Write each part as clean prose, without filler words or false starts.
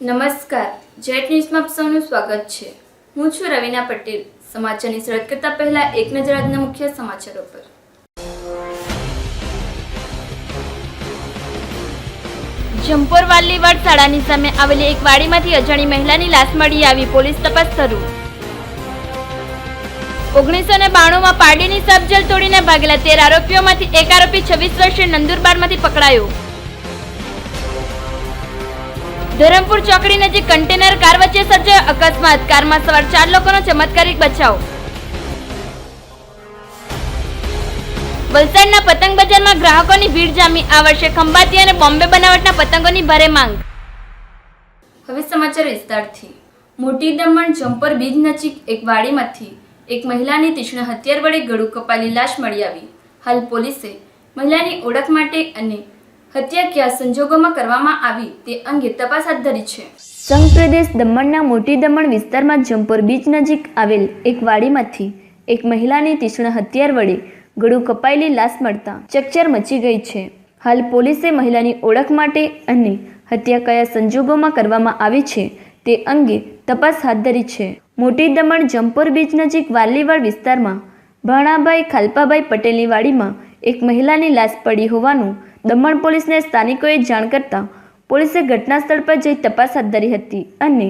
નમસ્કાર, જેટ ન્યૂઝમાં આપ સૌનું સ્વાગત છે। હું છું રવિના પટેલ। સમાચારની શરૂઆત કરતા પહેલા એક નજર આજના મુખ્ય સમાચારો પર। જંપોર વાલીવાડ શાળાની સામે આવેલી એક વાડીમાંથી અજાણી મહિલાની લાશ મળી આવી, પોલીસ તપાસ શરૂ। 1992માં પારડીની સબ જેલ તોડીને ભાગેલા 13 આરોપીઓમાંથી એક આરોપી 26 વર્ષીય નંદુરબારમાંથી પકડાયો। ધરમપુર ચોકડી નજીક કન્ટેનર કાર વચ્ચે સર્જાયો અકસ્માત, કારમાં સવાર 4 લોકોનો ચમત્કારિક બચાવ। વલસાડના પતંગ બજારમાં ગ્રાહકોની ભીડ જામી, આ વર્ષે ખંભાતી અને બોમ્બે બનાવટના પતંગોની ભારે માંગ। હવે સમાચાર વિસ્તારથી। મોટી દમણ જંપર બીજ નજીક એક વાડીમાંથી એક મહિલાની તીક્ષ્ણ હથિયાર વડે ગળું કપાયેલી લાશ મળી આવી। હાલ પોલીસે મહિલાની ઓળખ માટે અને હત્યા કયા સંજોગોમાં કરવામાં આવી તે અંગે તપાસ હાથ ધરી છે। સંઘ પ્રદેશ દમણના મોટી દમણ વિસ્તારમાં જંપોર બીચ નજીક આવેલ એક વાડીમાંથી એક મહિલાની તીક્ષ્ણ હથિયાર વડે ગળું કપાયેલી લાશ મળતા ચકચાર મચી ગઈ છે। હાલ પોલીસે મહિલાની ઓળખ માટે અને હત્યા કયા સંજોગોમાં કરવામાં આવી છે તે અંગે તપાસ હાથ ધરી છે। મોટી દમણ જંપોર બીચ નજીક વાલીવાડ વિસ્તારમાં ભાણાભાઈ ખાલપાભાઈ પટેલની વાડીમાં એક મહિલાની લાશ પડી હોવાનું દમણ પોલીસને સ્થાનિકોએ જાણ કરતા પોલીસે ઘટના સ્થળ પર જઈ તપાસ હાથ ધરી હતી અને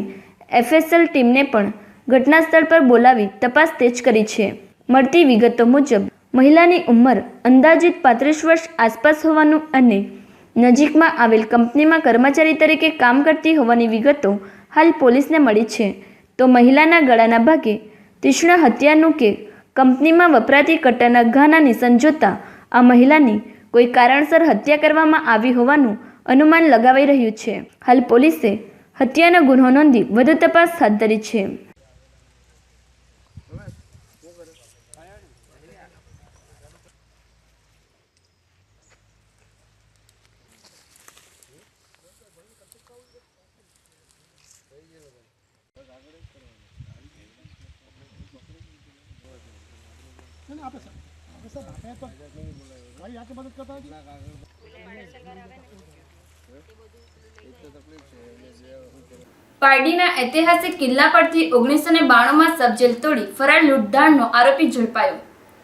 એફએસએલ ટીમને પણ ઘટના સ્થળ પર બોલાવી તપાસ તેજ કરી છે। મળતી વિગતો મુજબ મહિલાની ઉંમર અંદાજિત 35 વર્ષ આસપાસ હોવાનું અને નજીકમાં આવેલ કંપનીમાં કર્મચારી તરીકે કામ કરતી હોવાની વિગતો હાલ પોલીસને મળી છે। તો મહિલાના ગળાના ભાગે તીક્ષ્ણ હથિયારનું કે કંપનીમાં વપરાતી કટરના ઘાના નિશાન જોતા આ મહિલાની કોઈ કારણસર હત્યા કરવામાં આવી હોવાનું અનુમાન લગાવાઈ રહ્યું છે। હાલ પોલીસે હત્યાનો ગુનો નોંધી વધુ તપાસ હાથ ધરી છે। પારડીના ઐતિહાસિક કિલ્લા પરથી 1992માં સબ જેલ તોડી ફરાર લૂંટધારનો આરોપી ઝડપાયો।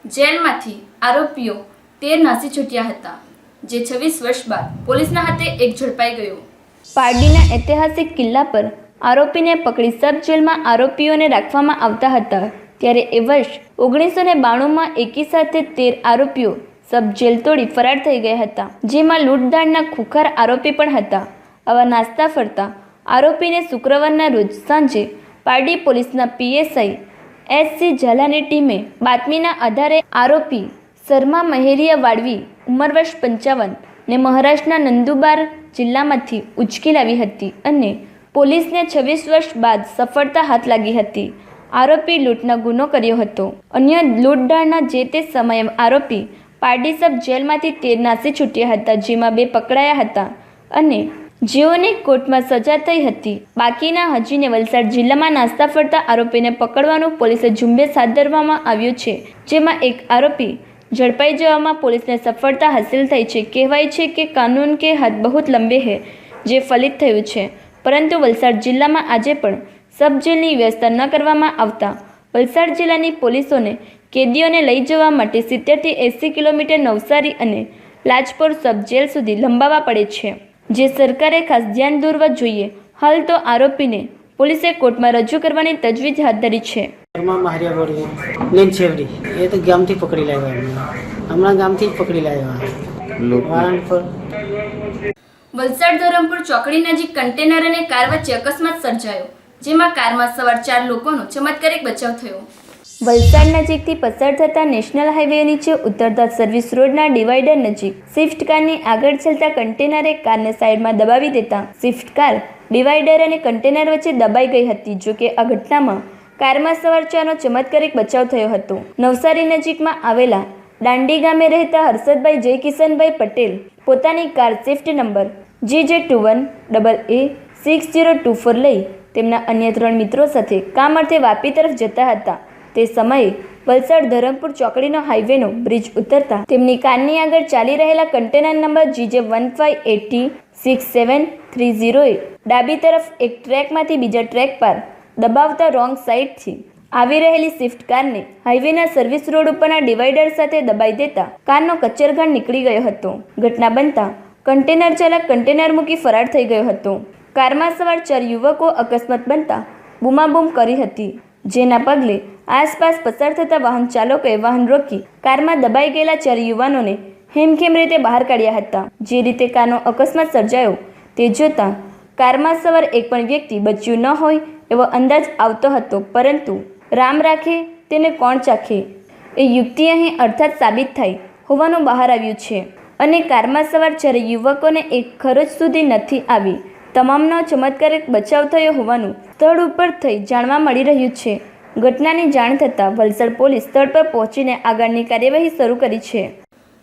જેલમાંથી આરોપીઓ 13 નાસી છૂટ્યા હતા, જે 26 વર્ષ બાદ પોલીસના હાથે એક ઝડપાઈ ગયો। પારડીના ઐતિહાસિક કિલ્લા પર આરોપીને પકડી સબ જેલમાં આરોપીઓને રાખવામાં આવતા હતા, ત્યારે એ વર્ષ 1992માં એકી સાથે 13 આરોપીઓ સબ જેલ તોડી ફરાર થઈ ગયા હતા, જેમાં લૂંટધારના ખુખાર આરોપી પણ હતા। આવા નાસ્તા ફરતા આરોપીને શુક્રવારના રોજ સાંજે પારડી પોલીસના પીએસઆઈ એસસી ઝાલાની ટીમે બાતમીના આધારે આરોપી શર્મા મહેરિયા વાડવી ઉંમર વર્ષ 55 ને મહારાષ્ટ્રના નંદુરબાર જિલ્લામાંથી ઉચકી લાવી હતી અને પોલીસને 26 વર્ષ બાદ સફળતા હાથ લાગી હતી। આરોપી લૂંટનો ગુનો કર્યો હતો। અન્ય લૂંટધારના જે તે સમયે આરોપી પારડી સબ જેલમાંથી 13 નાસી છૂટ્યા હતા, જેમાં 2 પકડાયા હતા અને જેઓને કોર્ટમાં સજા થઈ હતી। બાકીના હજીને વલસાડ જિલ્લામાં નાસ્તા ફરતા આરોપીને પકડવાનું પોલીસે ઝુંબેશ હાથ ધરવામાં આવ્યું છે, જેમાં એક આરોપી ઝડપાઈ જવામાં પોલીસને સફળતા હાંસિલ થઈ છે। કહેવાય છે કે કાનૂન કે હાથ બહુત લંબે હૈ, જે ફલિત થયું છે, પરંતુ વલસાડ જિલ્લામાં આજે પણ સબ જેલની વ્યવસ્થા ન કરવામાં આવતા વલસાડ જિલ્લાની પોલીસોને કેદીઓને લઈ જવા માટે 70 થી 80 કિલોમીટર નવસારી અને લાજપોર સબ જેલ સુધી લંબાવવા પડે છે, જે સરકારે ખાસ ધ્યાન દોરવા જોઈએ। હાલ તો આરોપીને પોલીસે કોર્ટમાં રજૂ કરવાની તજવીજ હાથ ધરી છે। એ તો ગામથી પકડી લાવ્યા, હમણાં ગામથી જ પકડી લાવ્યા। વલસાડ ધરમપુર ચોકડી નજીક કન્ટેનર અને કાર વચ્ચે અકસ્માત સર્જાયો, જેમાં કારમાં સવાર 4 લોકોનો ચમત્કારિક બચાવ થયો। વલસાડ નજીકથી પસાર થતા નેશનલ હાઈવે નીચે ઉતરતા સર્વિસ રોડના ડિવાઈડર નજીક સ્વિફ્ટ કારની આગળ ચાલતા કન્ટેનરે કારને સાઈડમાં દબાવી દેતા સ્વિફ્ટ કાર ડિવાઈડર અને કન્ટેનર વચ્ચે દબાઈ ગઈ હતી। જોકે આ ઘટનામાં કારમાં સવાર 4નો ચમત્કારિક બચાવ થયો હતો। નવસારી નજીકમાં આવેલા દાંડી ગામે રહેતા હર્ષદભાઈ જયકિશનભાઈ પટેલ પોતાની કાર સ્વિફ્ટ નંબર GJ21AA6024 લઈ તેમના અન્ય 3 મિત્રો સાથે કામ અર્થે વાપી તરફ જતા હતા। તે સમયે વલસાડ ધરમપુર ચોકડીનો હાઈવેનો બ્રિજ ઉતરતા તેમની કારની આગળ ચાલી રહેલા કન્ટેનર નંબર GJ15806730એ ડાબી તરફ એક ટ્રેકમાંથી બીજા ટ્રેક પર દબાવતા રોંગ સાઈડથી આવી રહેલી સ્વિફ્ટ કારને હાઈવેના સર્વિસ રોડ ઉપરના ડિવાઈડર સાથે દબાઈ દેતા કારનો કચરઘાણ નીકળી ગયો હતો. ઘટના બનતા કન્ટેનર ચાલક કન્ટેનર મૂકી ફરાર થઈ ગયો હતો. કારમાં સવાર 4 યુવકો અકસ્માત બનતા બૂમાબૂમ કરી હતી, જેના પગલે આસપાસ પસાર થતા વાહન ચાલકોએ વાહન રોકી કારમાં દબાઈ ગયેલા 4 યુવાનોને હેમખેમ રીતે બહાર કાઢ્યા હતા. જે રીતે કારનો અકસ્માત સર્જાયો તે જોતાં કારમાં સવાર એક પણ વ્યક્તિ બચ્યું ન હોય એવો અંદાજ આવતો હતો, પરંતુ રામ રાખે તેને કોણ ચાખે એ યુક્તિ અહીં અર્થાત સાબિત થાય હોવાનું બહાર આવ્યું છે. અને કારમાં સવાર 4 યુવકોને એક ખરોચ સુધી નથી આવી. તમામનો ચમત્કારિક બચાવ થયો હોવાનું સ્થળ ઉપર થઈ જાણવા મળી રહ્યું છે. ઘટનાની જાણ થતાં વલસાડ પોલીસ સ્થળ પર પહોંચીને આગળની કાર્યવાહી શરૂ કરી છે.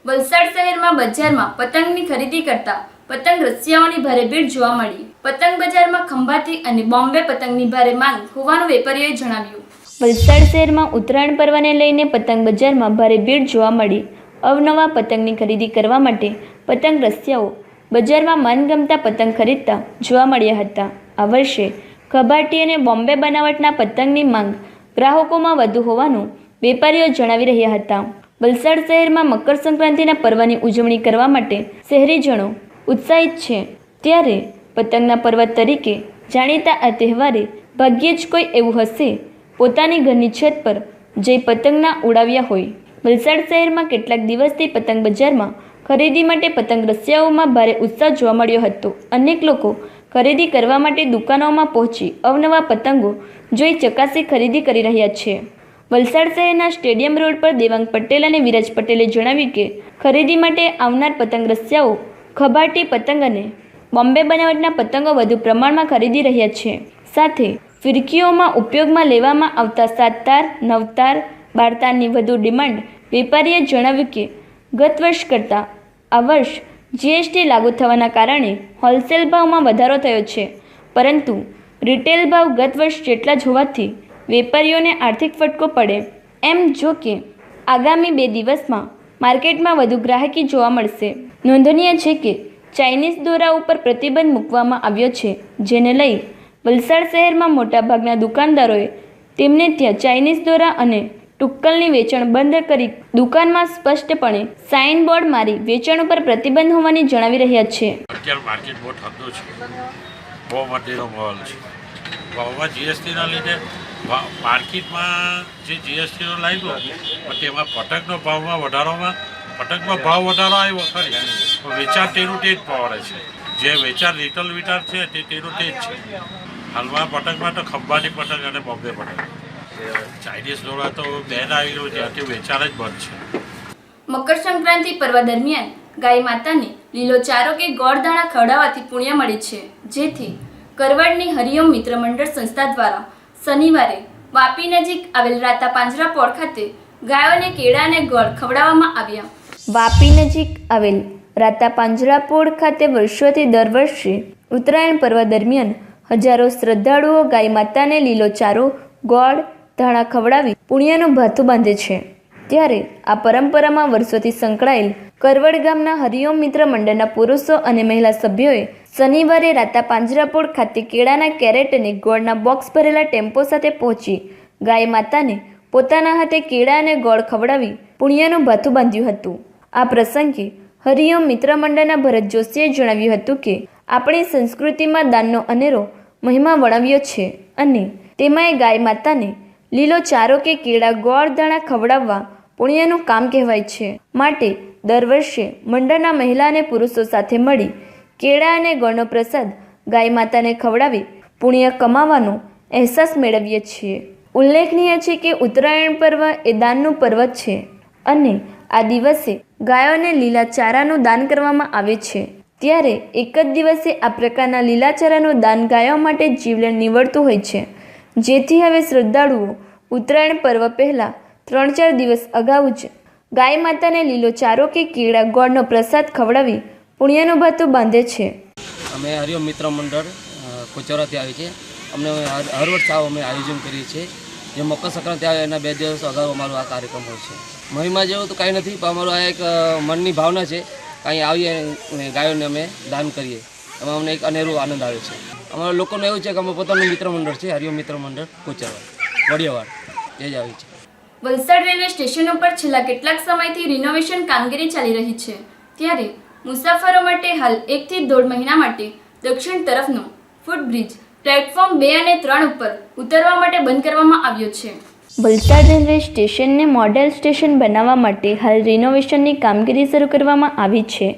વલસાડ શહેરમાં બજારમાં પતંગની ખરીદી કરતા પતંગ રસિયાઓની ભારે ભીડ જોવા મળી. પતંગ બજારમાં ખંભાતી અને બોમ્બે પતંગની ભારે માંગ હોવાનું વેપારીઓએ જણાવ્યું. વલસાડ શહેરમાં ઉત્તરાયણ પર્વને લઈને પતંગ બજારમાં ભારે ભીડ જોવા મળી. અવનવા પતંગની ખરીદી કરવા માટે પતંગ રસિયાઓ બજારમાં મનગમતા પતંગ ખરીદતા જોવા મળ્યા હતા. આ વર્ષે ખભાટી અને બોમ્બે બનાવટના પતંગની માંગ ગ્રાહકોમાં વધુ હોવાનું વેપારીઓ જણાવી રહ્યા હતા. વલસાડ શહેરમાં મકર સંક્રાંતિના પર્વની ઉજવણી કરવા માટે શહેરીજનો ઉત્સાહિત છે, ત્યારે પતંગના પર્વ તરીકે જાણીતા આ તહેવારે ભાગ્યે જ કોઈ એવું હશે પોતાની ઘરની છત પર જઈ પતંગ ના ઉડાવ્યા હોય. વલસાડ શહેરમાં કેટલાક દિવસથી પતંગ બજારમાં ખરીદી માટે પતંગ રસિયાઓમાં ભારે ઉત્સાહ જોવા મળ્યો હતો. અનેક લોકો ખરીદી કરવા માટે દુકાનોમાં પહોંચી અવનવા પતંગો જોઈ ચકાસી ખરીદી કરી રહ્યા છે. વલસાડ શહેરના સ્ટેડિયમ રોડ પર દેવાંગ પટેલ અને વિરાજ પટેલે જણાવ્યું કે ખરીદી માટે આવનાર પતંગ રસિયાઓ ખભાટી પતંગ અને બોમ્બે બનાવટના પતંગો વધુ પ્રમાણમાં ખરીદી રહ્યા છે. સાથે ફિરકીઓમાં ઉપયોગમાં લેવામાં આવતા 7 તાર, 9 તાર, 12 તારની વધુ ડિમાન્ડ. વેપારીએ જણાવ્યું કે ગત વર્ષ કરતાં આ વર્ષ GST લાગુ થવાના કારણે હોલસેલ ભાવમાં વધારો થયો છે, પરંતુ રિટેલ ભાવ ગત વર્ષ જેટલા જ હોવાથી વેપારીઓને આર્થિક ફટકો પડે એમ. જો કે આગામી 2 દિવસમાં માર્કેટમાં વધુ ગ્રાહકી જોવા મળશે. નોંધનીય છે કે ચાઇનીઝ દોરા ઉપર પ્રતિબંધ મૂકવામાં આવ્યો છે, જેને લઈ વલસાડ શહેરમાં મોટાભાગના દુકાનદારોએ તેમને ત્યાં ચાઇનીઝ દોરા અને ટુક્કલની વેચાણ બંધ કરી દુકાનમાં સ્પષ્ટપણે સાઇન બોર્ડ મારી વેચાણ ઉપર પ્રતિબંધ હોવાની જણાવી રહ્યા છે. અત્યારે માર્કેટ બહુ ઠંડુ છે, બહુ મટીનો માહોલ છે. ભાવમાં GSTના લીધે માર્કેટમાં જે GSTનો લાગ્યો પણ તેમાં પતંગનો ભાવમાં વધારોમાં પતંગમાં ભાવ વધારો આવ્યો ખરી, પણ વેચાણ તેનું તે જ પવાડે છે. જે વેચાણ રિટેલ વિચાર છે તે તેનું તે જ છે. હાલમાં પતંગમાં તો ખંભાની પતંગ અને બોમ્બે પતંગ, ચાઇનીઝ દોરા તો બેન આવી રહ્યું ત્યાંથી વેચાણ જ બંધ છે. મકર સંક્રાંતિ પર્વ દરમિયાન ગાય માતાને લીલો ચારો કે ગોળ દાણા ખવડાવવાથી પુણ્ય મળે છે, જેથી કરવડની હરિઓમ મિત્ર મંડળ સંસ્થા દ્વારા શનિવારે વાપી નજીક આવેલ રાતા પાંજરાપોળ ખાતે ગાયોને કેળા અને ગોળ ખવડાવવામાં આવ્યા. વાપી નજીક આવેલ રાતા પાંજરાપોળ ખાતે વર્ષોથી દર વર્ષે ઉત્તરાયણ પર્વ દરમિયાન હજારો શ્રદ્ધાળુઓ ગાય માતાને લીલો ચારો, ગોળ, ધાણા ખવડાવી પુણ્યનું ભાથું બાંધે છે. ત્યારે આ પરંપરામાં વર્ષોથી સંકળાયેલ કરવડ ગામના હરિઓમ મિત્ર મંડળના પુરુષો અને મહિલા સભ્યોએ શનિવારે રાતા પાંજરાપોળ ખાતે કેળાના કેરેટ અને ગોળના બોક્સ ભરેલા ટેમ્પો સાથે પહોંચી ગાય માતાને પોતાના હાથે કેળા અને ગોળ ખવડાવી પુણ્યનું ભાથું બાંધ્યું હતું. આ પ્રસંગે હરિઓમ મિત્ર મંડળના ભરત જોશીએ જણાવ્યું હતું કે આપણી સંસ્કૃતિમાં દાનનો અનેરો મહિમા વર્ણવ્યો છે અને તેમાંય ગાય માતાને લીલો ચારો કે કેળા, ગોળ, દાણા ખવડાવવા પુણ્યનું કામ કહેવાય છે. માટે દર વર્ષે મંડળના મહિલા અને પુરુષો સાથે મળી કેળા અને ગોળનો પ્રસાદ ગાય માતાને ખવડાવી પુણ્ય કમાવાનો અહેસાસ મેળવીએ છીએ. ઉલ્લેખનીય છે કે ઉત્તરાયણ પર્વ એ દાનનું પર્વ છે અને આ દિવસે ગાયોને લીલા ચારાનું દાન કરવામાં આવે છે. ત્યારે એક જ દિવસે આ પ્રકારના લીલા ચારાનું દાન ગાયો માટે જીવલેણ નીવડતું હોય છે, જેથી હવે શ્રદ્ધાળુઓ ઉત્તરાયણ પર્વ પહેલાં 3-4 દિવસ અગાઉ જ ગાય માતાને લીલો ચારો કે કેળા, ગોળનો પ્રસાદ ખવડાવી પુણ્યનું ભાથું બાંધે છે. અમે હરિઓમ મિત્ર મંડળ કોચરાથી આવી છે. અમને હર વર્ષ આવું અમે આયોજન કરીએ છીએ. જે મકર સંક્રાંતિ આવે એના 2 દિવસ અગાઉ અમારો આ કાર્યક્રમ હોય છે. મહિમા જેવું તો કાંઈ નથી, પણ અમારું આ એક મનની ભાવના છે. કાંઈ આવીએ અને ગાયોને અમે દાન કરીએ, એમાં અમને એક અનેરો આનંદ આવે છે. અમારા લોકોને એવું છે કે અમે પોતાનું મિત્ર મંડળ છે, હરિઓમ મિત્ર મંડળ કોચરવાડ વડિયાવાડ, એ જ આવી છે. વલસાડ રેલવે સ્ટેશન ઉપર છેલ્લા કેટલાક સમયથી રિનોવેશન કામગીરી ચાલી રહી છે, ત્યારે મુસાફરો માટે હાલ 1 થી 1.5 મહિના માટે દક્ષિણ તરફનો ફૂટબ્રિજ પ્લેટફોર્મ 2 અને 3 ઉપર ઉતરવા માટે બંધ કરવામાં આવ્યો છે. વલસાડ રેલવે સ્ટેશનને મોડેલ સ્ટેશન બનાવવા માટે હાલ રિનોવેશનની કામગીરી શરૂ કરવામાં આવી છે,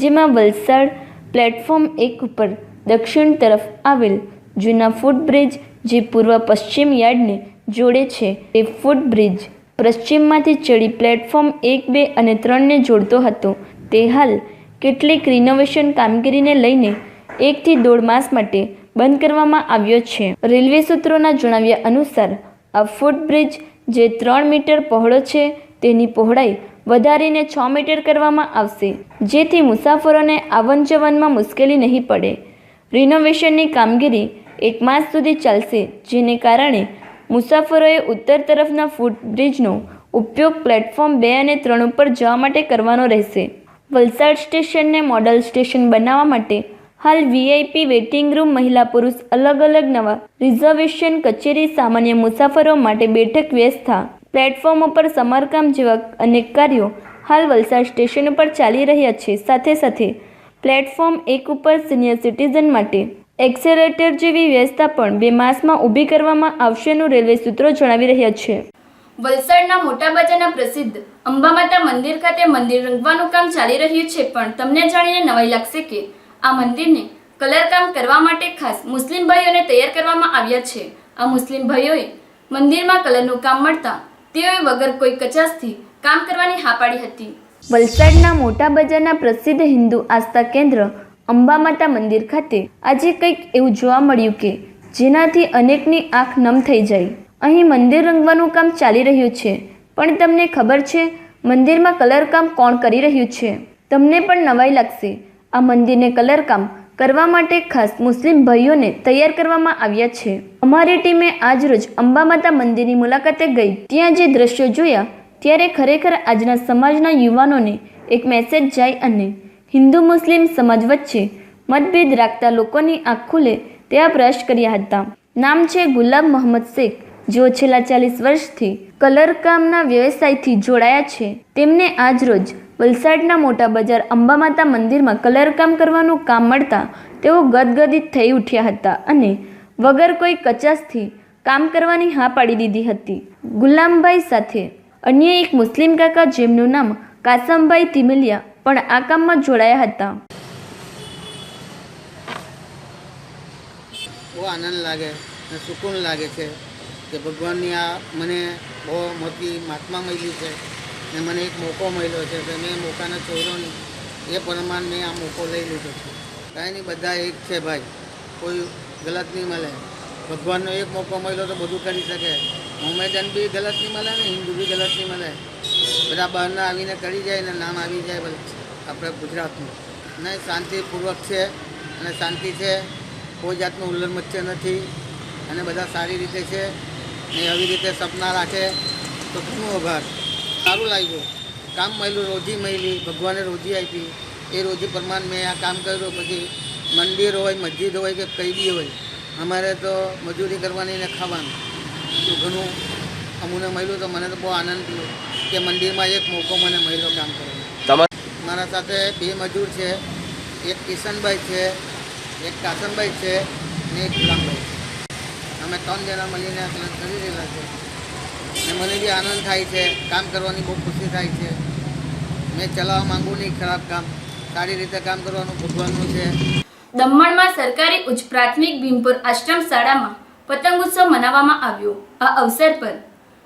જેમાં વલસાડ પ્લેટફોર્મ 1 ઉપર દક્ષિણ તરફ આવેલ જૂના ફૂટબ્રિજ જે પૂર્વ પશ્ચિમ યાર્ડને જોડે છે તે ફૂટબ્રિજ પશ્ચિમમાંથી ચડી પ્લેટફોર્મ 1, 2 અને 3ને જોડતો હતો. તે હાલ કેટલીક રિનોવેશન કામગીરીને લઈને 1 થી 1.5 માસ માટે બંધ કરવામાં આવ્યો છે. રેલવે સૂત્રોના જણાવ્યા અનુસાર આ ફૂટબ્રિજ જે 3 મીટર પહોળો છે તેની પહોળાઈ વધારીને 6 મીટર કરવામાં આવશે, જેથી મુસાફરોને આવન જવનમાં મુશ્કેલી નહીં પડે. રિનોવેશનની કામગીરી 1 માસ સુધી ચાલશે, જેને કારણે મુસાફરોએ ઉત્તર તરફના ફૂટબ્રિજનો ઉપયોગ પ્લેટફોર્મ 2 અને 3 ઉપર જવા માટે કરવાનો રહેશે. વલસાડ સ્ટેશનને મોડલ સ્ટેશન બનાવવા માટે હાલ વીઆઈપી વેઇટિંગ રૂમ, મહિલા પુરુષ અલગ અલગ નવા રિઝર્વેશન કચેરી, સામાન્ય મુસાફરો માટે બેઠક વ્યવસ્થા, પ્લેટફોર્મ ઉપર સમારકામ જેવા અનેક કાર્યો હાલ વલસાડ સ્ટેશન ઉપર ચાલી રહ્યા છે. સાથે સાથે પ્લેટફોર્મ 1 ઉપર સિનિયર સિટીઝન માટે એક્સેલેટર જેવી વ્યવસ્થા પણ 2 માસમાં ઊભી કરવામાં આવશેનું રેલવે સૂત્રો જણાવી રહ્યા છે. વલસાડના મોટા બજારના પ્રસિદ્ધ અંબામાતા મંદિર ખાતે મંદિર રંગવાનું કામ ચાલી રહ્યું છે, પણ તમને જાણીને નવાઈ લાગશે કે આ મંદિરને કલરકામ કરવા માટે ખાસ મુસ્લિમ ભાઈઓને તૈયાર કરવામાં આવ્યા છે. આ મુસ્લિમ ભાઈઓએ મંદિરમાં કલરનું કામ મળતા તેઓએ વગર કોઈ કચાશથી કામ કરવાની હા પાડી હતી. વલસાડના મોટા બજારના પ્રસિદ્ધ હિન્દુ આસ્થા કેન્દ્ર અંબામાતા મંદિર ખાતે આજે કંઈક એવું જોવા મળ્યું કે જેનાથી અનેકની આંખ નમ થઈ જાય. અહીં મંદિર રંગવાનું કામ ચાલી રહ્યું છે, પણ તમને ખબર છે મંદિરમાં કલરકામ કોણ કરી રહ્યું છે? તમને પણ નવાઈ લાગશે. આ મંદિરને કલરકામ કરવા માટે ખાસ મુસ્લિમ ભાઈઓને તૈયાર કરવામાં આવ્યા છે. અમારી ટીમે આજરોજ અંબામાતા મંદિરની મુલાકાતે ગઈ. ત્યાં જે દ્રશ્યો જોયા ત્યારે ખરેખર આજના સમાજના યુવાનોને એક મેસેજ જાય અને હિન્દુ મુસ્લિમ સમાજ વચ્ચે મતભેદ રાખતા લોકોની આંખ ખુલે તેવા પ્રયાસ કર્યા હતા. નામ છે ગુલાબ મોહમ્મદ શેખ, જેઓ છેલ્લા 40 વર્ષથી કલરકામના વ્યવસાયથી જોડાયા છે. તેમને આજરોજ વલસાડના મોટા બજાર અંબામાતા મંદિરમાં કલરકામ કરવાનું કામ મળતા તેઓ ગદગદિત થઈ ઉઠ્યા હતા અને વગર કોઈ કચાશથી કામ કરવાની હા પાડી દીધી હતી. ગુલામભાઈ સાથે અન્ય એક મુસ્લિમ કાકા, જેમનું નામ કાસમભાઈ તિમલિયા, પણ આ કામમાં જોડાયા હતા. બહુ આનંદ લાગે અને સુકૂન લાગે છે કે ભગવાનની આ મને બહુ મોટી મહાત્મા મળી છે ને મને એક મોકો મળ્યો છે કે મેં મોકાને છોડ્યો નહીં, એ પ્રમાણે મેં આ મોકો લઈ લીધો છે. કાંઈ નહીં, બધા એક છે ભાઈ, કોઈ ગલત નહીં મળે. ભગવાનનો એક મોકો મળ્યો તો બધું કરી શકે. મોમેડન બી ગલત નહીં મળે ને હિન્દુ બી ગલત નહીં મળે. બધા બહારના આવીને કરી જાય ને નામ આવી જાય આપણે ગુજરાતનું. ને શાંતિપૂર્વક છે અને શાંતિ છે, કોઈ જાતનું ઉલ્લંઘન વચ્ચે નથી અને બધા સારી રીતે છે ને આવી રીતે સપના રાખે તો ઘણું આભાર. સારું લાગ્યું, કામ મળ્યું, રોજી મળી, ભગવાને રોજી આપી, એ રોજી પ્રમાણે મેં આ કામ કર્યું. પછી મંદિર હોય, મસ્જિદ હોય કે કંઈ બી હોય, અમારે તો મજૂરી કરવાની ને ખાવાનું તો ઘણું અમને મળ્યું. તો મને તો બહુ આનંદ થયો કે મંદિરમાં એક મોકો મને મળ્યો કામ કરવાનો. મારા સાથે 2 મજૂર છે, એક કિશનભાઈ છે, એક કાસમભાઈ છે ને એક ગુલામભાઈ છે. અમે 3 જણા મળીને કરી રહેલા છે ને મને બી આનંદ થાય છે, કામ કરવાની બહુ ખુશી થાય છે. મેં ચલાવવા માંગુ નહીં ખરાબ કામ, સારી રીતે કામ કરવાનું ભગવાનનું છે. દમણમાં સરકારી ઉચ્ચ પ્રાથમિક ભીમપુર આશ્રમ શાળામાં પતંગોત્સવ મનાવવામાં આવ્યો. આ અવસર પર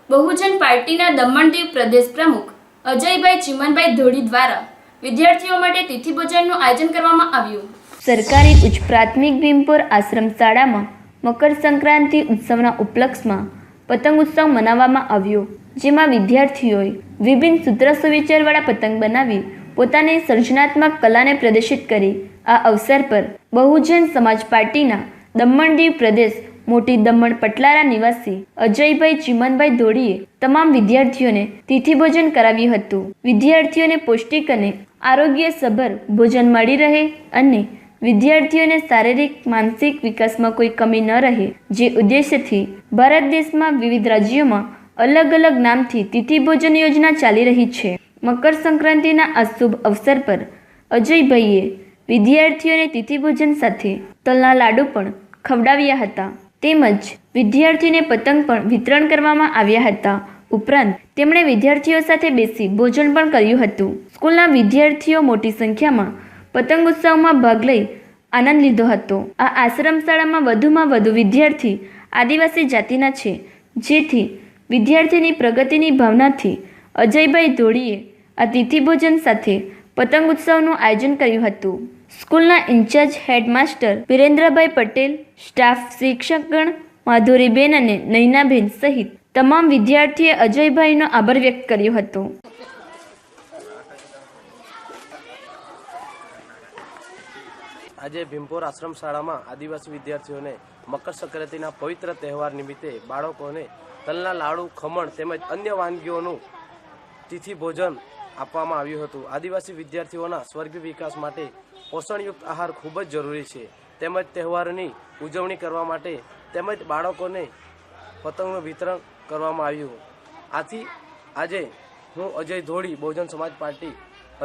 બહુજન પાર્ટીના દમણ દીવ પ્રદેશ પ્રમુખ અજયભાઈ ચીમનભાઈ ધોળી દ્વારા વિદ્યાર્થીઓ માટે તિથિ ભોજનનું આયોજન કરવામાં આવ્યું. સરકારી ઉચ્ચ પ્રાથમિક ભીમપુર આશ્રમ શાળામાં મકર સંક્રાંતિ ઉત્સવના ઉપલક્ષમાં પતંગ ઉત્સવ મનાવવામાં આવ્યો, જેમાં વિદ્યાર્થીઓએ વિભિન્ન સૂત્ર સુવિચારવાળા પતંગ બનાવી પોતાની સર્જનાત્મક કલાને પ્રદર્શિત કરી. આ અવસર પર બહુજન સમાજ પાર્ટીના દમણ દીવ પ્રદેશ મોટી દમણ પટલારા નિવાસી અજયભાઈ ચિમનભાઈ ધોડીએ તમામ વિદ્યાર્થીઓને તિથિભોજન કરાવ્યું હતું. વિદ્યાર્થીઓને પૌષ્ટિક અને આરોગ્યસભર ભોજન મળી રહે અને વિદ્યાર્થીઓને શારીરિક માનસિક વિકાસમાં કોઈ કમી ન રહે, જે ઉદ્દેશ્યથી ભારત દેશમાં વિવિધ રાજ્યોમાં અલગ અલગ નામથી તિથિભોજન યોજના ચાલી રહી છે. મકર સંક્રાંતિના આ શુભ અવસર પર અજયભાઈએ વિદ્યાર્થીઓને તિથિભોજન સાથે તલના લાડુ પણ ખવડાવ્યા હતા. તેમજ વિદ્યાર્થીઓને પતંગ પણ વિતરણ કરવામાં આવ્યા હતા. ઉપરાંત તેમણે વિદ્યાર્થીઓ સાથે બેસી ભોજન પણ કર્યું હતું. સ્કૂલના વિદ્યાર્થીઓ મોટી સંખ્યામાં પતંગ ઉત્સવમાં ભાગ લઈ આનંદ લીધો હતો. આ આશ્રમ શાળામાં વધુમાં વધુ વિદ્યાર્થી આદિવાસી જાતિના છે, જેથી વિદ્યાર્થીની પ્રગતિની ભાવનાથી અજયભાઈ ધોડીએ આ તિથિભોજન સાથે પતંગ ઉત્સવનું આયોજન કર્યું હતું. સ્કૂલના in charge headmaster Virendrabhai Patel, staff શિક્ષકગણ માધુરીબેન અને નૈનાબેન સહિત તમામ વિદ્યાર્થીઓએ અજયભાઈનો આભાર વ્યક્ત કર્યો હતો. આજે ભીમપોર આશ્રમ શાળામાં આદિવાસી વિદ્યાર્થીઓને મકર સંક્રાંતિના પવિત્ર તહેવાર નિમિત્તે બાળકોને તલના લાડુ, ખમણ તેમજ અન્ય વાનગીઓનું તિથિ ભોજન આપવામાં આવ્યું હતું. આદિવાસી વિદ્યાર્થીઓના સ્વર્ગી વિકાસ માટે પોષણયુક્ત આહાર ખૂબ જ જરૂરી છે. તેમજ તહેવારની ઉજવણી કરવા માટે તેમજ બાળકોને પતંગનું વિતરણ કરવામાં આવ્યું. આથી આજે હું અજય ધોડી બહુજન સમાજ પાર્ટી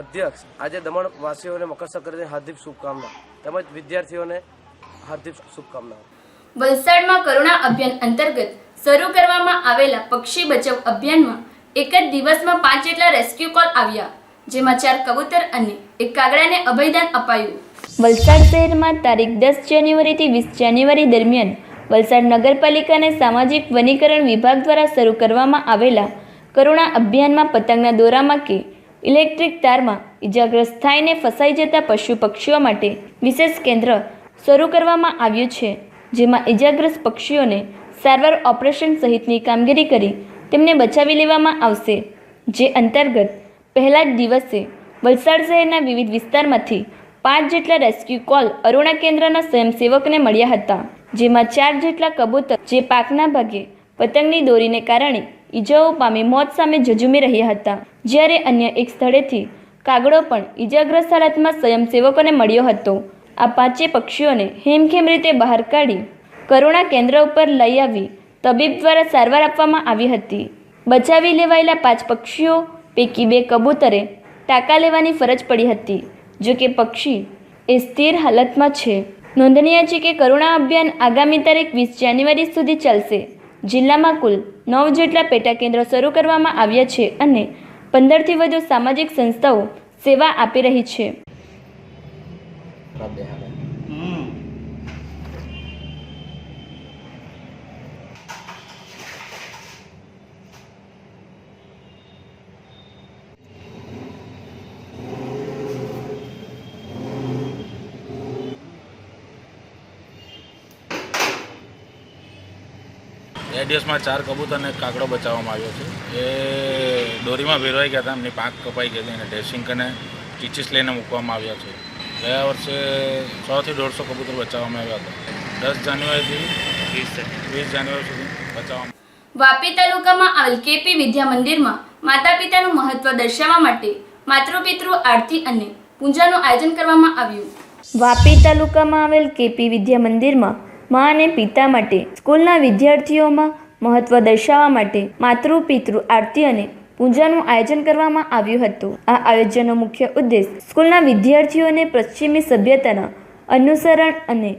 અધ્યક્ષ આજે દમણવાસીઓને મકર સંક્રાંતિની હાર્દિક શુભકામના તેમજ વિદ્યાર્થીઓને હાર્દિક શુભકામનાઓ. વલસાડમાં કરુણા અભિયાન અંતર્ગત શરૂ કરવામાં આવેલા પક્ષી બચાવ અભિયાનમાં એક જ દિવસમાં 5 જેટલા રેસ્ક્યુ કોલ આવ્યા, જેમાં 4 કબૂતર અને 1 કાગડાને અભયદાન અપાયું. વલસાડ શહેરમાં તારીખ 10 જાન્યુઆરીથી 20 જાન્યુઆરી દરમિયાન વલસાડ નગરપાલિકા અને સામાજિક વનીકરણ વિભાગ દ્વારા શરૂ કરવામાં આવેલા કરુણા અભિયાનમાં પતંગના દોરામાં કે ઇલેક્ટ્રિક તારમાં ઇજાગ્રસ્ત થાયને ફસાઈ જતા પશુ પક્ષીઓ માટે વિશેષ કેન્દ્ર શરૂ કરવામાં આવ્યું છે, જેમાં ઇજાગ્રસ્ત પક્ષીઓને સારવાર, ઓપરેશન સહિતની કામગીરી કરી તેમને બચાવી લેવામાં આવશે. જે અંતર્ગત પહેલા જ દિવસે વલસાડ શહેરના વિવિધ વિસ્તારમાંથી 5 જેટલા રેસ્ક્યુ કોલ અરુણા કેન્દ્રના સ્વયંસેવકને મળ્યા હતા, જેમાં 4 જેટલા કબૂતર જે પાકના ભાગે પતંગની દોરીને કારણે ઈજાઓ પામી મોત સામે ઝઝૂમી રહ્યા હતા, જ્યારે અન્ય એક સ્થળેથી કાગડો પણ ઈજાગ્રસ્ત હાલતમાં સ્વયંસેવકોને મળ્યો હતો. આ 5 પક્ષીઓને હેમખેમ રીતે બહાર કાઢી કરુણા કેન્દ્ર ઉપર લઈ આવી તબીબ દ્વારા સારવાર આપવામાં આવી હતી. બચાવી લેવાયેલા 5 પક્ષીઓ પૈકી 2 કબૂતરે ટાંકા લેવાની ફરજ પડી હતી, જો કે પક્ષી એ સ્થિર હાલતમાં છે. નોંધનીય છે કે કરુણા અભિયાન આગામી તારીખ 20 જાન્યુઆરી સુધી ચાલશે. જિલ્લામાં કુલ 9 જેટલા પેટા કેન્દ્રો શરૂ કરવામાં આવ્યા છે અને 15થી વધુ સામાજિક સંસ્થાઓ સેવા આપી રહી છે. એ દિવસમાં 4 કબૂતર અને કાગડો બચાવવામાં આવ્યો છે. એ દોરીમાં ભેરવાઈ ગયા હતા, એમની પાંખ કપાઈ ગઈ હતી અને ડ્રેસિંગ કરીને ટીચીસ લઈને મૂકવામાં આવ્યા છે. ગયા વર્ષે 100થી 150 કબૂતર બચાવવામાં આવ્યા હતા. 10 જાન્યુઆરીથી 20 જાન્યુઆરી સુધી બચાવવામાં. વાપી તાલુકામાં આવેલ કેપી વિદ્યા મંદિરમાં માતા પિતાનું મહત્વ દર્શાવવા માટે માતૃપિતૃ આરતી અને પૂજાનું આયોજન કરવામાં આવ્યું. વાપી તાલુકામાં આવેલ કેપી વિદ્યા મંદિરમાં મા અને પિતા માટે સ્કૂલના વિદ્યાર્થીઓમાં મહત્વ દર્શાવવા માટે માતૃ પિતૃ આરતી અને પૂજાનું આયોજન કરવામાં આવ્યું હતું. આ આયોજનનો મુખ્ય ઉદ્દેશ સ્કૂલના વિદ્યાર્થીઓને પશ્ચિમી સભ્યતાના અનુસરણ અને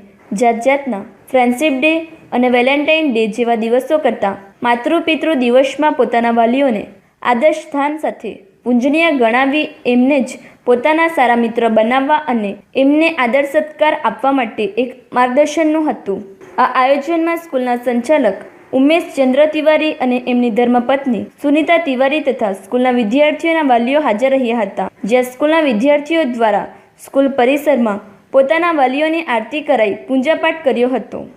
જાતના ફ્રેન્ડશિપ ડે અને વેલેન્ટાઇન ડે જેવા દિવસો કરતાં માતૃ પિતૃ દિવસમાં પોતાના વાલીઓને આદર્શ સ્થાન સાથે પૂજનીય ગણાવી એમને જ પોતાના સારા મિત્ર બનાવવા અને એમને આદર સત્કાર આપવા માટે એક માર્ગદર્શનનું હતું. આ આયોજનમાં સ્કૂલના સંચાલક ઉમેશ ચંદ્ર તિવારી અને એમની ધર્મપત્ની સુનિતા તિવારી તથા સ્કૂલના વિદ્યાર્થીઓના વાલીઓ હાજર રહ્યા હતા, જ્યાં સ્કૂલના વિદ્યાર્થીઓ દ્વારા સ્કૂલ પરિસરમાં પોતાના વાલીઓની આરતી કરાઈ પૂજાપાઠ કર્યો હતો.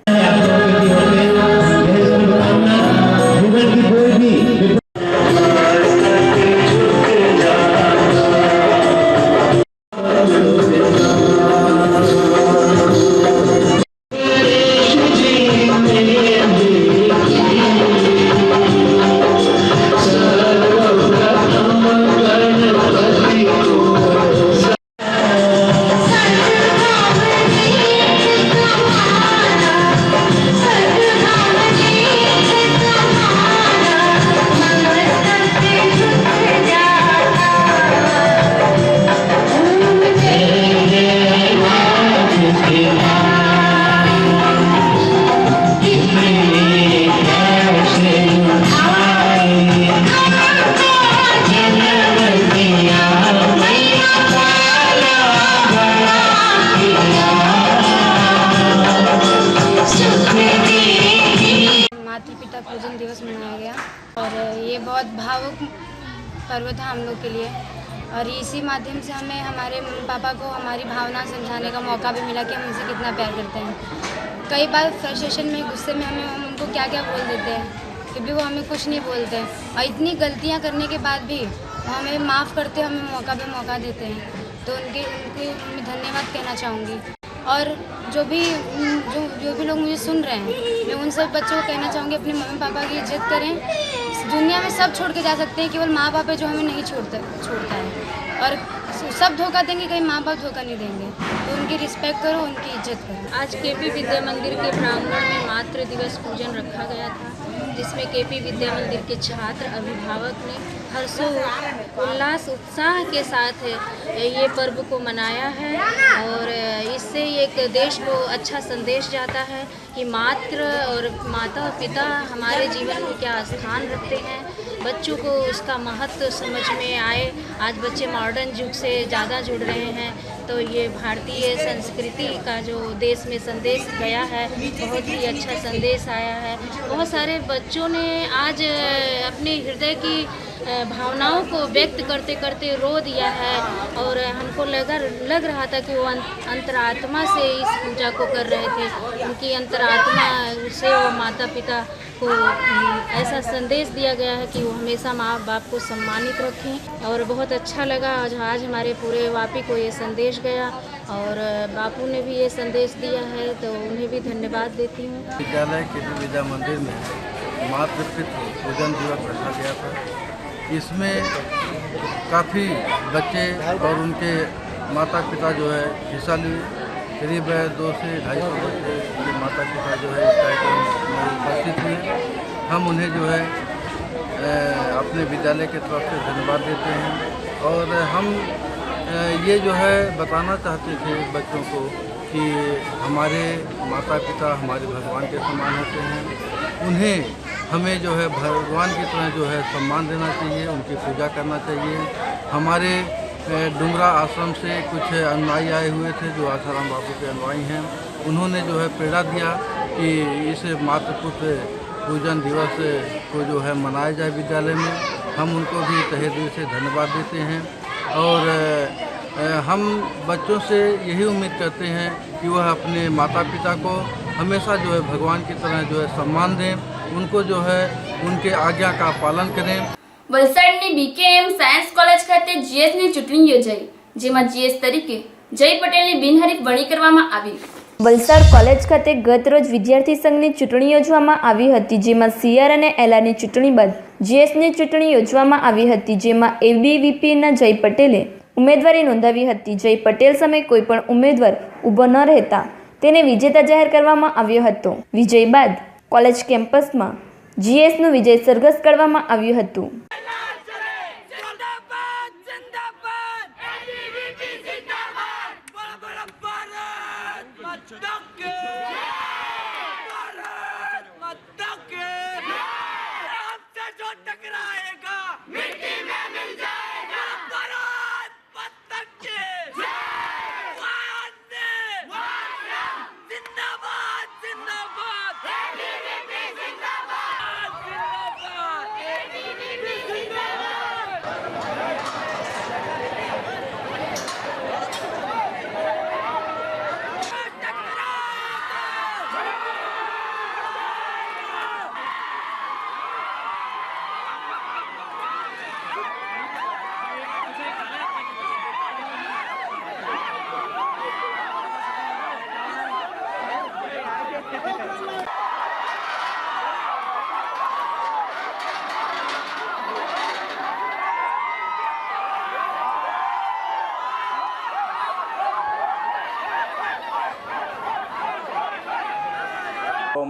भावुक पर्व था हम लोग के लिए और इसी माध्यम से हमें हमारे मम्मी पापा को हमारी भावना समझाने का मौका भी मिला कि हम उनसे कितना प्यार करते हैं। कई बार फ्रस्ट्रेशन में गुस्से में हम उनको क्या क्या बोल देते हैं फिर भी वो हमें कुछ नहीं बोलते और इतनी गलतियाँ करने के बाद भी वो हमें माफ़ करते हमें मौका पे मौका देते हैं, तो उनके मैं धन्यवाद कहना चाहूँगी। और जो भी लोग मुझे सुन रहे हैं मैं उन सब बच्चों को कहना चाहूँगी अपने मम्मी पापा की इज्जत करें। दुनिया में सब छोड़ के जा सकते हैं, केवल माँ बाप है जो हमें नहीं छोड़ता है और सब धोखा देंगे, कहीं माँ बाप धोखा नहीं देंगे, तो उनकी रिस्पेक्ट करो, उनकी इज्जत करो। आज केपी विद्या मंदिर के प्रांगण में मातृ दिवस पूजन रखा गया था, जिसमें केपी विद्या मंदिर के छात्र अभिभावक ने हर्षो उल्लास उत्साह के साथ ये पर्व को मनाया है और इससे एक देश को अच्छा संदेश जाता है कि मातृ और माता पिता हमारे जीवन में क्या स्थान रखते हैं, बच्चों को उसका महत्व समझ में आए। आज बच्चे मॉडर्न युग से ज़्यादा जुड़ रहे हैं, तो ये भारतीय संस्कृति का जो देश में संदेश गया है बहुत ही अच्छा संदेश आया है। बहुत सारे बच्चों ने आज अपने हृदय की भावनाओं को व्यक्त करते करते रो दिया है और हमको लग रहा था कि वो अंतरात्मा से इस पूजा को कर रहे थे। उनकी अंतरात्मा से वो माता पिता को ऐसा संदेश दिया गया है कि वो हमेशा माँ बाप को सम्मानित रखें और बहुत अच्छा लगा आज हमारे पूरे वापी को ये संदेश गया और बापू ने भी ये संदेश दिया है, तो उन्हें भी धन्यवाद देती हूँ। विद्यालय के विद्या मंदिर में मातृपितृ पूजन दिवस रखा गया था। इसमें काफ़ी बच्चे और उनके माता पिता जो है हिस्सा लिए। करीब 200 से 250 बच्चे के माता पिता जो है इस कार्यक्रम में उपस्थित हुए। हम उन्हें जो है अपने विद्यालय के तरफ से धन्यवाद देते हैं और हम ये जो है बताना चाहते थे बच्चों को कि हमारे माता पिता हमारे भगवान के समान होते हैं, उन्हें हमें जो है भगवान की तरह जो है सम्मान देना चाहिए, उनकी पूजा करना चाहिए। हमारे डुंगरा आश्रम से कुछ अनुयायी आए हुए थे जो आसाराम बापू के अनुयायी हैं, उन्होंने जो है प्रेरणा दिया कि इस मातृपुत्र पूजन दिवस को जो है मनाया जाए विद्यालय में। हम उनको भी तहे दिल से धन्यवाद देते हैं और हम बच्चों से यही उम्मीद करते हैं कि वह अपने माता पिता को हमेशा जो है भगवान की तरह जो है सम्मान दें, उनको जो है उनके आज्ञा का पालन करें। વલસાડની બીકેએમ સાયન્સ કોલેજ ખાતે જીએસની ચૂંટણી યોજાઈ, જેમાં જીએસ તરીકે જય પટેલની બિનહરીફ વરણી કરવામાં આવી। વલસાડ કોલેજ ખાતે ગત રોજ વિદ્યાર્થી સંઘની ચૂંટણી યોજવામાં આવી હતી, જેમાં સીઆર અને એલઆરની ચૂંટણી બાદ જીએસની ચૂંટણી યોજવામાં આવી હતી, જેમાં એબીવીપીના જય પટેલે ઉમેદવારી નોંધાવી હતી। જય પટેલ સામે કોઈ પણ ઉમેદવાર ઊભો ન રહેતા તેને વિજેતા જાહેર કરવામાં આવ્યો હતો। વિજય બાદ કોલેજ કેમ્પસમાં જીએસનું વિજય સરઘસ કરવામાં આવ્યું હતું।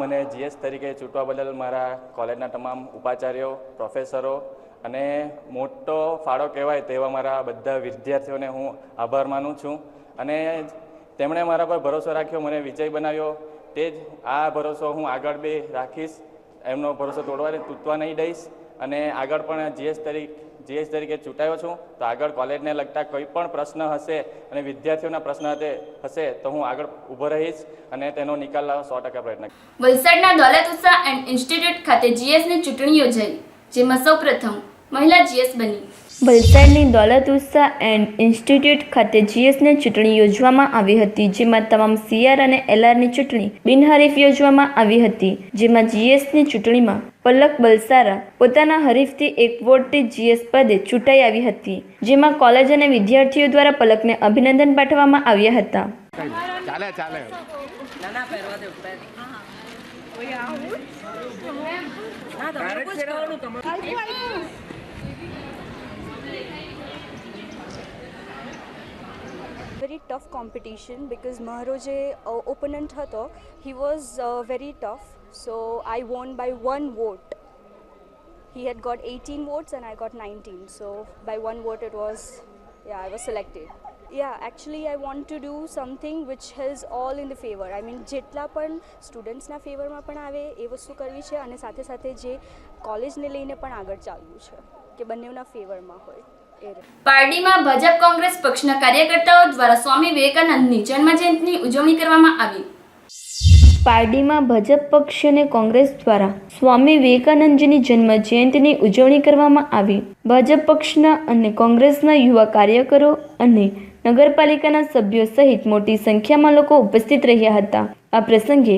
મને જીએસ તરીકે ચૂંટવા બદલ મારા કોલેજના તમામ ઉપાચાર્યો, પ્રોફેસરો અને મોટો ફાળો કહેવાય તેવા મારા બધા વિદ્યાર્થીઓને હું આભાર માનું છું અને તેમણે મારા પર ભરોસો રાખ્યો, મને વિજય બનાવ્યો। તે જ આ ભરોસો હું આગળ બી રાખીશ, એમનો ભરોસો તૂટવા નહીં દઈશ અને આગળ પણ જીએસ તરીકે ચૂંટાયો છું તો આગળ કોલેજને લગતા કોઈ પણ પ્રશ્ન હશે અને વિદ્યાર્થીઓના પ્રશ્ન હશે તો હું આગળ ઊભો રહીશ અને તેનો નિકાલ લાવવા 100% પ્રયત્ન કરીશ। વલસાડના દોલત ઉત્સાહ એન્ડ ઇન્સ્ટિટ્યૂટ ખાતે જીએસની ચૂંટણી યોજાઈ, જેમાં સૌપ્રથમ મહિલા જીએસ બની. વલસાડની દોલત ઉત્સાહ એન્ડ ઇન્સ્ટિટ્યૂટ ખાતે જીએસની ચૂંટણી યોજવામાં આવી હતી, જેમાં તમામ સીઆર અને એલઆરની ચૂંટણી બિનહરીફ યોજવામાં આવી હતી, જેમાં જીએસની ચૂંટણીમાં પલક બલસારા પોતાના હરીફથી 1 વોટથી જીએસ પદે ચૂંટાઈ આવી હતી, જેમાં કોલેજ અને વિદ્યાર્થીઓ દ્વારા પલકને અભિનંદન પાઠવવામાં આવ્યા હતા. Very tough competition because મારો જે opponent હતો he was very tough, so I won by 1 vote. He had got 18 votes and I got 19, so by 1 vote it was, I was selected. Actually I want to do something which is all in the favor. I mean જેટલા પણ સ્ટુડન્ટ્સના ફેવરમાં પણ આવે એ વસ્તુ કરવી છે અને સાથે સાથે જે કોલેજને લઈને પણ આગળ ચાલવું છે કે બંનેના ફેવરમાં હોય. પારડીમાં ભાજપ કોંગ્રેસ પક્ષના કાર્યકર્તાઓ દ્વારા સ્વામી વિવેકાનંદની જન્મજયંતિની ઉજવણી કરવામાં આવી. પારડીમાં ભાજપ પક્ષ અને કોંગ્રેસ દ્વારા સ્વામી વિવેકાનંદજીની જન્મ જયંતિની ઉજવણી કરવામાં આવી. ભાજપ પક્ષના અને કોંગ્રેસના યુવા કાર્યકરો અને નગરપાલિકાના સભ્યો સહિત મોટી સંખ્યામાં લોકો ઉપસ્થિત રહ્યા હતા. આ પ્રસંગે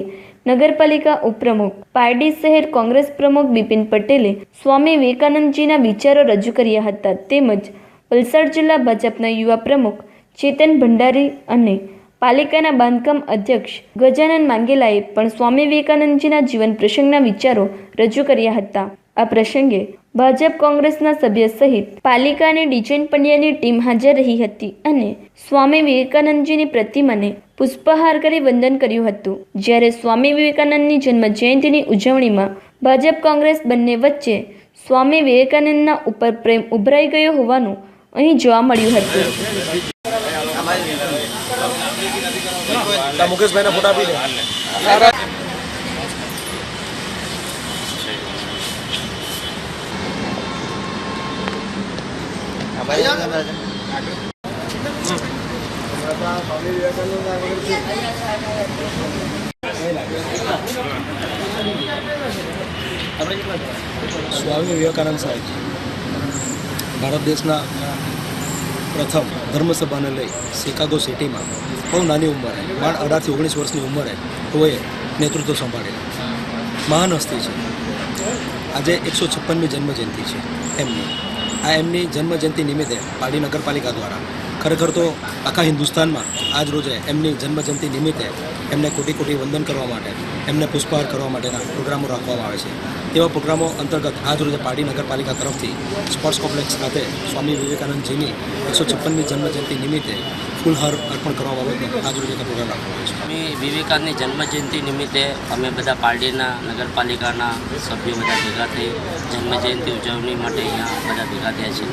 નગરપાલિકા ઉપપ્રમુખ પારડી શહેર કોંગ્રેસ પ્રમુખ બિપિન પટેલે સ્વામી વિવેકાનંદજીના વિચારો રજૂ કર્યા હતા, તેમજ વલસાડ જિલ્લા ભાજપના યુવા પ્રમુખ ચેતન ભંડારી અને પાલિકાના બાંધકામ અધ્યક્ષ ગજાનન માંગેલાએ પણ સ્વામી વિવેકાનંદજીના જીવન પ્રસંગના વિચારો રજૂ કર્યા હતા. આ પ્રસંગે ભાજપ કોંગ્રેસના સભ્ય સહિત પાલિકાની ડિઝાઇન પંડ્યાની ટીમ હાજર રહી હતી અને સ્વામી વિવેકાનંદજીની પ્રતિમાને પુષ્પહાર કરી વંદન કર્યું હતું. જ્યારે સ્વામી વિવેકાનંદની જન્મ જયંતિની ઉજવણીમાં ભાજપ કોંગ્રેસ બંને વચ્ચે સ્વામી વિવેકાનંદના ઉપર પ્રેમ ઉભરાઈ ગયો હોવાનું અહીં જોવા મળ્યું હતું. મુકેશભાઈના ફોટા આપી દે. સ્વામી વિવેકાનંદ સાહેબ ભારત દેશના પ્રથમ ધર્મસભાને લઈ શિકાગો સિટીમાં બહુ નાની ઉંમરે 18 થી 19 વર્ષની ઉંમરે તેઓએ નેતૃત્વ સંભાળેલું મહાન હસ્તી છે. આજે 156મી જન્મજયંતિ છે એમની. આ એમની જન્મજયંતિ નિમિત્તે પારડી નગરપાલિકા દ્વારા ખરેખર તો આખા હિન્દુસ્તાનમાં આજ રોજે એમની જન્મજયંતિ નિમિત્તે એમને કોટી કોટી વંદન કરવા માટે, એમને પુષ્પહાર કરવા માટેના પ્રોગ્રામો રાખવામાં આવે છે. તેવા પ્રોગ્રામો અંતર્ગત આજ રોજે પારડી નગરપાલિકા તરફથી સ્પોર્ટ્સ કોમ્પ્લેક્સ ખાતે સ્વામી વિવેકાનંદજીની 156મી જન્મજયંતિ નિમિત્તે ફૂલહાર અર્પણ કરવા બાબતનો આજ રોજે પ્રોગ્રામ રાખવામાં આવે છે. સ્વામી વિવેકાનંદની જન્મજયંતિ નિમિત્તે અમે બધા પારડીના નગરપાલિકાના સભ્યો બધા ભેગા થઈ જન્મજયંતિ ઉજવણી માટે અહીંયા બધા ભેગા થયા છે.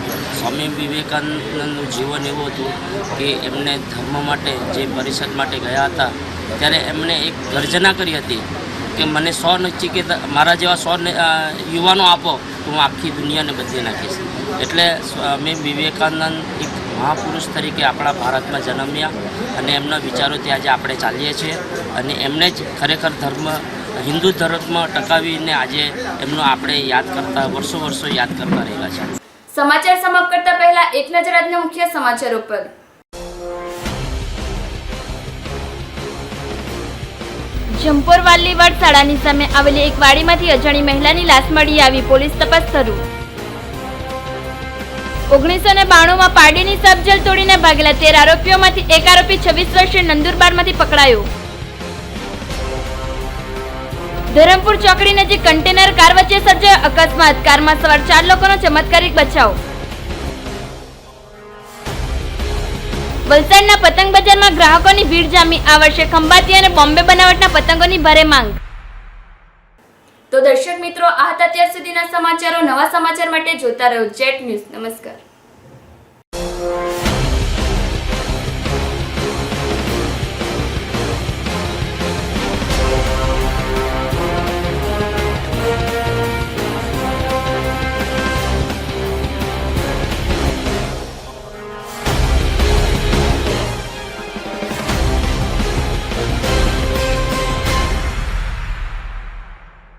સ્વામી વિવેકાનંદનું જીવન એવું હતું કે એમને ધર્મ માટે જે પરિષદ માટે ગયા હતા ત્યારે એમણે એક ગર્જના કરી હતી કે મને 100 નચિકેત મારા જેવા 100 યુવાનો આપો તો હું આખી દુનિયાને બદલી નાખીશ. એટલે સ્વામી વિવેકાનંદ એક મહાપુરુષ તરીકે આપણા ભારતમાં જન્મ્યા અને એમના વિચારોથી આજે આપણે ચાલીએ છીએ અને એમને જ ખરેખર હિન્દુ ધર્મ ટકાવીને આજે એમનો આપણે યાદ કરતા વર્ષો યાદ કરતા રહેલા છે. સમાચાર સમાપ્ત કરતા પહેલા એક નજર આજના મુખ્ય સમાચારો પર. જંપોર વાલીવાડ શાળાની સામે આવેલી એક વાડીમાંથી અજાણી મહિલાની લાશ મળી આવી, પોલીસ તપાસ શરૂ. 1992માં પારડીની સબજેલ તોડીને ભાગેલા 13 આરોપીઓમાંથી એક આરોપી 26 વર્ષીય નંદુરબારમાંથી પકડાયો. ધરમપુર ચોકડી નજીક કન્ટેનર કાર વચ્ચે સર્જાયો અકસ્માત, કારમાં સવાર 4 લોકોનો ચમત્કારિક બચાવ. વલસાડના પતંગ બજારમાં ગ્રાહકોની ભીડ જામી, આ વર્ષે ખંભાતી અને બોમ્બે બનાવટના પતંગોની ભારે માંગ. તો દર્શક મિત્રો, આ હતા અત્યાર સુધીના સમાચારો. નવા સમાચાર માટે જોતા રહો જેટ ન્યૂઝ. નમસ્કાર.